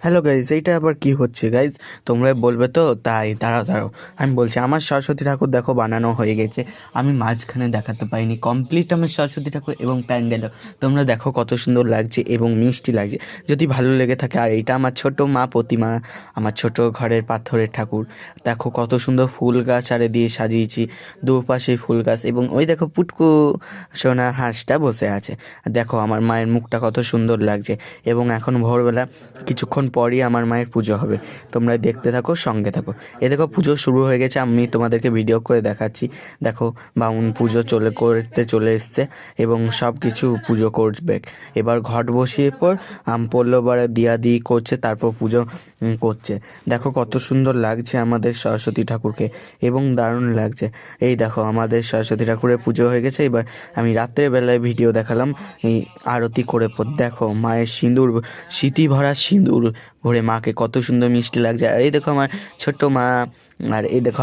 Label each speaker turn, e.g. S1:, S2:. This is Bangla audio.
S1: হ্যালো গাইজ, এইটা আবার কি হচ্ছে গাইজ? তোমরা বলবে তো, তাই দাঁড়াও দাঁড়াও আমি বলছি। আমার সরস্বতী ঠাকুর দেখো বানানো হয়ে গেছে। আমি মাঝখানে দেখাতে পাইনি, কমপ্লিট আমার সরস্বতী ঠাকুর এবং প্যান্ডেলও তোমরা দেখো কত সুন্দর লাগছে এবং মিষ্টি লাগছে। যদি ভালো লেগে থাকে, আর এইটা আমার ছোট মা প্রতিমা, আমার ছোট ঘরের পাথরের ঠাকুর। দেখো কত সুন্দর ফুল গাছ আরে দিয়ে সাজিয়েছি, দুপাশে ফুল গাছ, এবং ওই দেখো পুটকু সোনা হাঁসটা বসে আছে। দেখো আমার মায়ের মুখটা কত সুন্দর লাগছে। এবং এখন ভোরবেলা কিছুক্ষণ পরই আমার মায়ের পুজো হবে। তোমরা দেখতে থাকো, সঙ্গে থাকো। এ দেখো পুজো শুরু হয়ে গেছে, আমি তোমাদেরকে ভিডিও করে দেখাচ্ছি। দেখো বামুন পুজো করতে চলে এসছে এবং সব কিছু পুজো করবে। এবার ঘট বসিয়ে পর পল্লবারে দিয়া দিই করছে, তারপর পুজো করছে। দেখো কত সুন্দর লাগছে আমাদের সরস্বতী ঠাকুরকে এবং দারুণ লাগছে। এই দেখো আমাদের সরস্বতী ঠাকুরের পুজো হয়ে গেছে। এবার আমি রাত্রেবেলায় ভিডিও দেখালাম এই আরতি করে পর। দেখো মায়ের সিঁদুর, স্মৃতি ভরা সিঁদুর ভরে মাকে কত সুন্দর মিষ্টি লাগছে। আর এই দেখো আমার ছোট্ট মা, আর এই দেখো